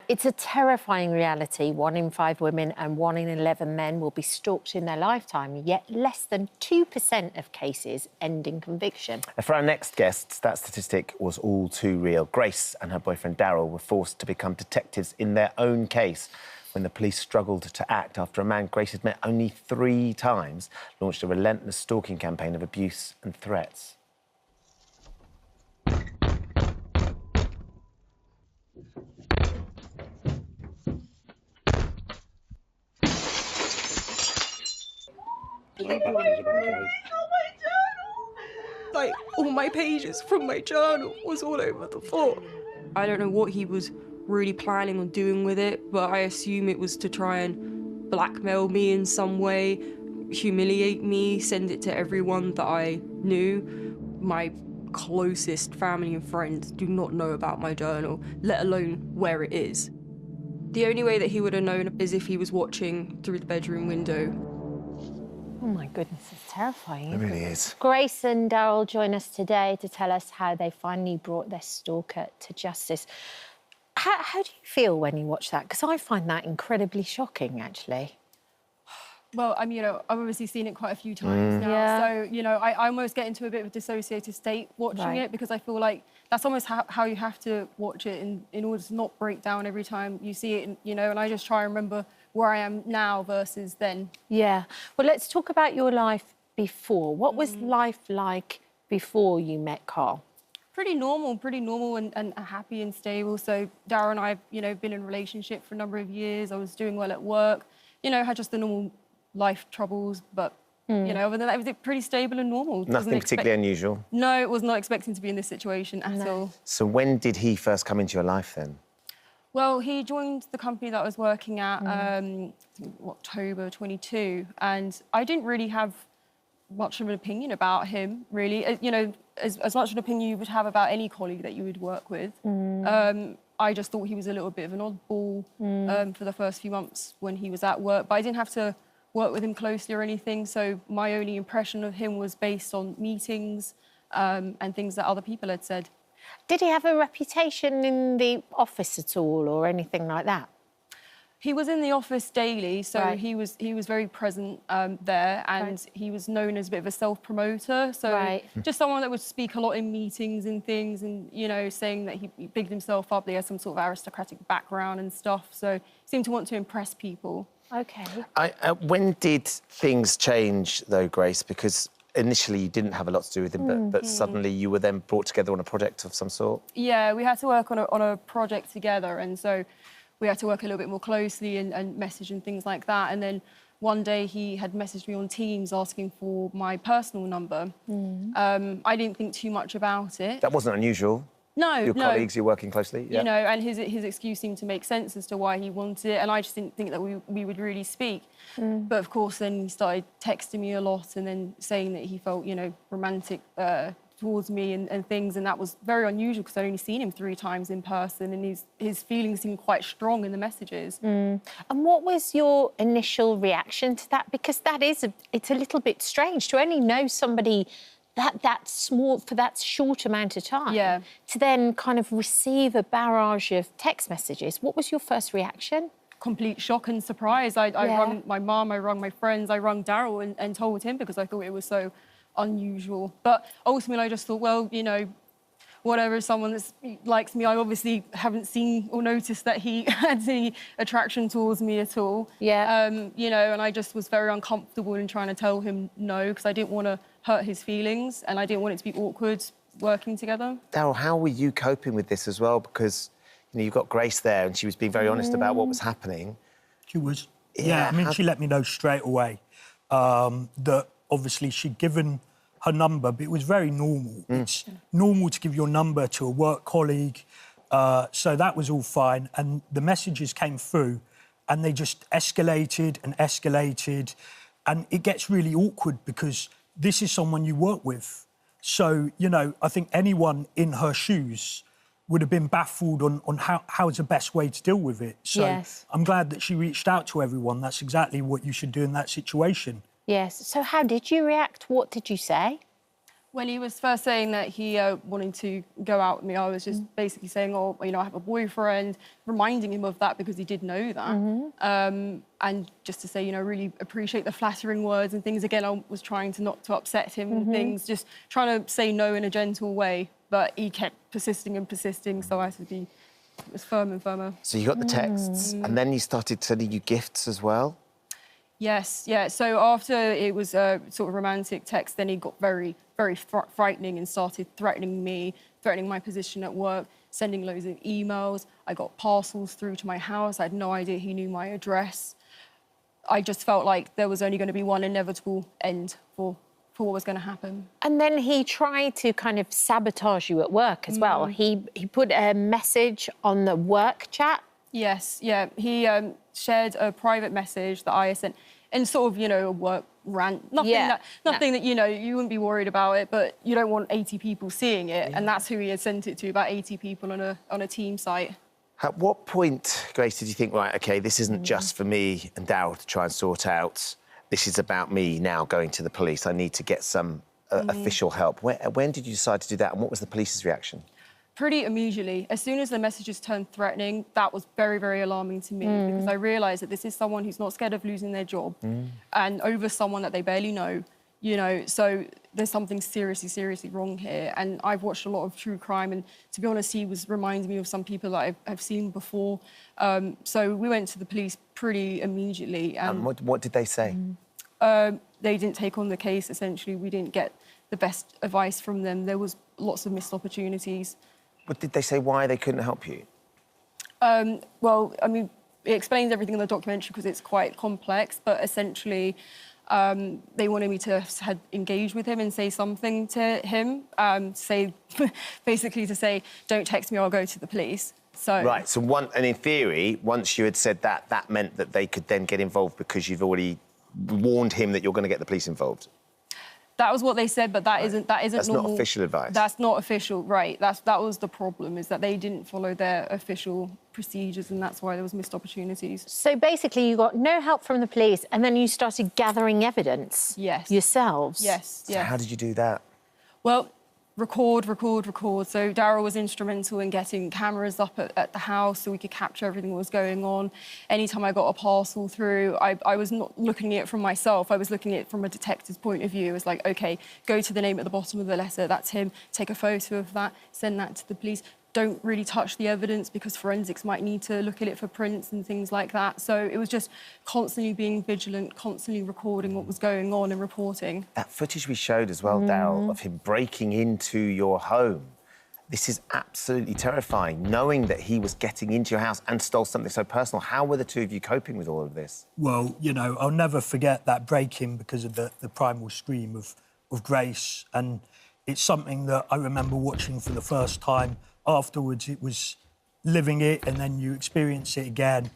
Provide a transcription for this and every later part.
It's a terrifying reality. 1 in 5 women and 1 in 11 men will be stalked in their lifetime, yet less than 2% of cases end in conviction. For our next guest, that statistic was all too real. Grace and her boyfriend Daryl were forced to become detectives in their own case when the police struggled to act after a man Grace had met only 3 times launched a relentless stalking campaign of abuse and threats. Like, all my pages from my journal was all over the floor. I don't know what he was really planning on doing with it, but I assume it was to try and blackmail me in some way, humiliate me, send it to everyone that I knew. My closest family and friends do not know about my journal, let alone where it is. The only way that he would have known is if he was watching through the bedroom window. Oh, my goodness, it's terrifying. It really is. Grace and Daryl join us today to tell us how they finally brought their stalker to justice. How do you feel when you watch that? Because I find that incredibly shocking, actually. Well, I mean, you know, I've obviously seen it quite a few times now. Yeah. So, you know, I almost get into a bit of a dissociated state watching it because I feel like that's almost how you have to watch it in order to not break down every time you see it, you know, and I just try and remember where I am now versus then. Yeah. Well, let's talk about your life before. What was life like before you met Carl? Pretty normal and happy and stable. So Daryl and I have, you know, been in a relationship for a number of years. I was doing well at work, you know, had just the normal life troubles, but, you know, other than that, it was pretty stable and normal. Nothing particularly unusual? No, it was not expecting to be in this situation at all. So when did he first come into your life then? Well, he joined the company that I was working at, October 22, and I didn't really have much of an opinion about him, really. You know, as much an opinion you would have about any colleague that you would work with. I just thought he was a little bit of an oddball for the first few months when he was at work, but I didn't have to work with him closely or anything, so my only impression of him was based on meetings and things that other people had said. Did he have a reputation in the office at all or anything like that? He was in the office daily, so he was very present there, and he was known as a bit of a self-promoter. So just someone that would speak a lot in meetings and things, and you know, saying that he bigged himself up. He has some sort of aristocratic background and stuff, so he seemed to want to impress people. OK. When did things change, though, Grace? Because initially you didn't have a lot to do with him, but suddenly you were then brought together on a project of some sort? Yeah, we had to work on a project together, and so we had to work a little bit more closely and message and things like that. And then one day he had messaged me on Teams asking for my personal number. I didn't think too much about it. That wasn't unusual? No, Your colleagues, you're working closely? Yeah. You know, and his excuse seemed to make sense as to why he wanted it, and I just didn't think that we would really speak. But of course, then he started texting me a lot and then saying that he felt, you know, romantic towards me and things, and that was very unusual because I'd only seen him 3 times in person, and his feelings seemed quite strong in the messages. And what was your initial reaction to that? Because it's a little bit strange to only know somebody that small for that short amount of time, to then kind of receive a barrage of text messages. What was your first reaction? Complete shock and surprise. I rung my mum, I rung my friends, I rung Daryl and told him because I thought it was so unusual. But ultimately I just thought, well, you know, whatever, someone that likes me, I obviously haven't seen or noticed that he had any attraction towards me at all. You know, and I just was very uncomfortable in trying to tell him no, because I didn't want to hurt his feelings and I didn't want it to be awkward working together. Daryl, how were you coping with this as well? Because, you know, you've got Grace there and she was being very honest about what was happening. She was. Yeah, I mean, she let me know straight away that obviously she'd given her number, but it was very normal. It's normal to give your number to a work colleague, so that was all fine. And the messages came through and they just escalated and escalated. And it gets really awkward because this is someone you work with. So, you know, I think anyone in her shoes would have been baffled on how's the best way to deal with it. So I'm glad that she reached out to everyone. That's exactly what you should do in that situation. Yes. So how did you react? What did you say? When he was first saying that he wanted to go out with me, I was just basically saying, oh, you know, I have a boyfriend, reminding him of that because he did know that. And just to say, you know, really appreciate the flattering words and things. Again, I was trying to not to upset him and things, just trying to say no in a gentle way. But he kept persisting and persisting, so I had to be as firm and firmer. So you got the texts, and then he started sending you gifts as well? Yes, yeah. So after it was a sort of romantic text, then he got very, very frightening and started threatening me, threatening my position at work, sending loads of emails. I got parcels through to my house. I had no idea he knew my address. I just felt like there was only going to be one inevitable end for what was going to happen. And then he tried to kind of sabotage you at work as well. He put a message on the work chat. Yes, yeah. He shared a private message that I sent, and sort of, you know, a work rant. Nothing that, you know, you wouldn't be worried about it, but you don't want 80 people seeing it. And that's who he had sent it to, about 80 people on a team site. At what point, Grace, did you think, right, OK, this isn't just for me and Daryl to try and sort out, this is about me now going to the police, I need to get some official help? When did you decide to do that, and what was the police's reaction? Pretty immediately. As soon as the messages turned threatening, that was very, very alarming to me because I realised that this is someone who's not scared of losing their job and over someone that they barely know, you know, so there's something seriously, seriously wrong here. And I've watched a lot of true crime, and to be honest, he was reminding me of some people that I've seen before. So we went to the police pretty immediately. And what did they say? They didn't take on the case, essentially. We didn't get the best advice from them. There was lots of missed opportunities. But did they say why they couldn't help you? Well, I mean, it explains everything in the documentary because it's quite complex, but essentially they wanted me to engage with him and say something to him, basically to say, don't text me or I'll go to the police. So... Right, so and in theory, once you had said that, that meant that they could then get involved because you've already warned him that you're going to get the police involved? That was what they said, but that isn't That's normal. not official advice. That's not official, right? That was the problem, is that they didn't follow their official procedures, and that's why there was missed opportunities. So basically, you got no help from the police, and then you started gathering evidence. Yes. Yourselves. Yes. So how did you do that? Well, record. So Daryl was instrumental in getting cameras up at the house so we could capture everything that was going on. Anytime I got a parcel through, I was not looking at it from myself. I was looking at it from a detective's point of view. It was like, OK, go to the name at the bottom of the letter. That's him. Take a photo of that. Send that to the police. Don't really touch the evidence because forensics might need to look at it for prints and things like that. So it was just constantly being vigilant, constantly recording what was going on and reporting. That footage we showed as well, Daryl, of him breaking into your home. This is absolutely terrifying, knowing that he was getting into your house and stole something so personal. How were the two of you coping with all of this? Well, you know, I'll never forget that break-in because of the primal scream of Grace. And it's something that I remember watching for the first time. Afterwards, it was living it, and then you experience it again.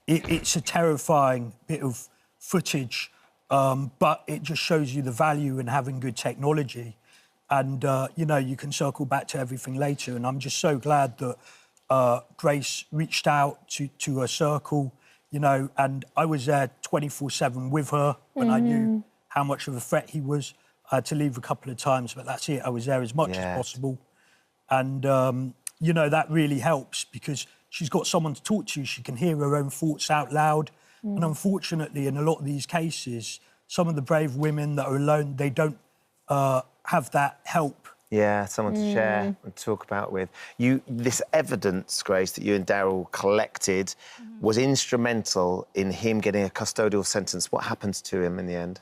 It's a terrifying bit of footage, but it just shows you the value in having good technology. And, you know, you can circle back to everything later. And I'm just so glad that Grace reached out to her circle, you know, and I was there 24/7 with her when I knew how much of a threat he was. I had to leave a couple of times, but that's it. I was there as much as possible. And, you know, that really helps because she's got someone to talk to. She can hear her own thoughts out loud. And unfortunately, in a lot of these cases, some of the brave women that are alone, they don't have that help. Yeah, someone to share and talk about with. This evidence, Grace, that you and Daryl collected was instrumental in him getting a custodial sentence. What happened to him in the end?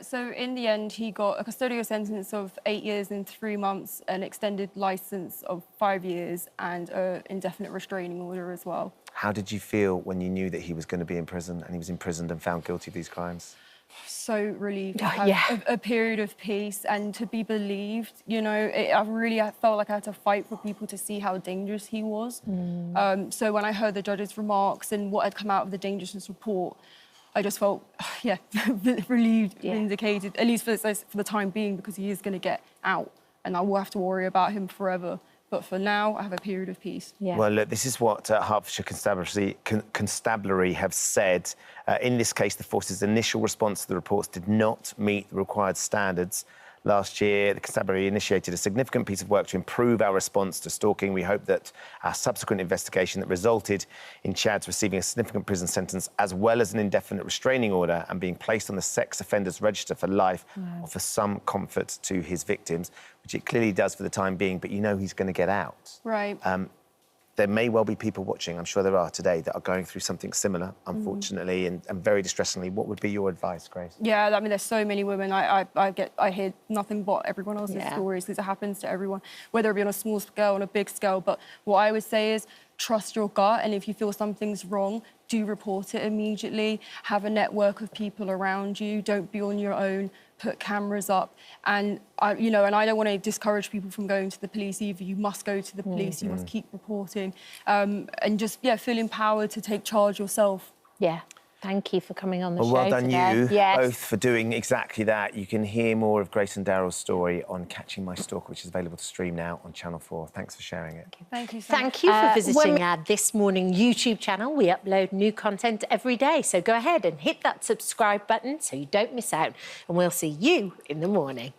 So in the end, he got a custodial sentence of 8 years and 3 months, an extended licence of 5 years and an indefinite restraining order as well. How did you feel when you knew that he was going to be in prison and he was imprisoned and found guilty of these crimes? So relieved to have a period of peace and to be believed. You know, I felt like I had to fight for people to see how dangerous he was. So when I heard the judge's remarks and what had come out of the dangerousness report, I just felt, relieved, vindicated, at least for the time being, because he is going to get out and I will have to worry about him forever. But for now, I have a period of peace. Yeah. Well, look, this is what Hertfordshire Constabulary have said. In this case, the force's initial response to the reports did not meet the required standards. last year. The Constabulary initiated a significant piece of work to improve our response to stalking. We hope that our subsequent investigation that resulted in Chad's receiving a significant prison sentence, as well as an indefinite restraining order and being placed on the sex offenders register for life, offers some comfort to his victims, which it clearly does for the time being, but you know he's going to get out. Right. There may well be people watching, I'm sure there are today, that are going through something similar, unfortunately, and very distressingly. What would be your advice, Grace? Yeah, I mean, there's so many women. I hear nothing but everyone else's stories, because it happens to everyone, whether it be on a small scale, on a big scale. But what I would say is trust your gut, and if you feel something's wrong, do report it immediately. Have a network of people around you. Don't be on your own. Put cameras up, and I don't want to discourage people from going to the police either. You must go to the police. You must keep reporting, and just feel empowered to take charge yourself. Yeah. Thank you for coming on the show Well done today. you Yes. both for doing exactly that. You can hear more of Grace and Daryl's story on Catching My Stalker, which is available to stream now on Channel 4. Thanks for sharing it. Thank you so much. Thank you for visiting our This Morning YouTube channel. We upload new content every day, so go ahead and hit that subscribe button so you don't miss out, and we'll see you in the morning.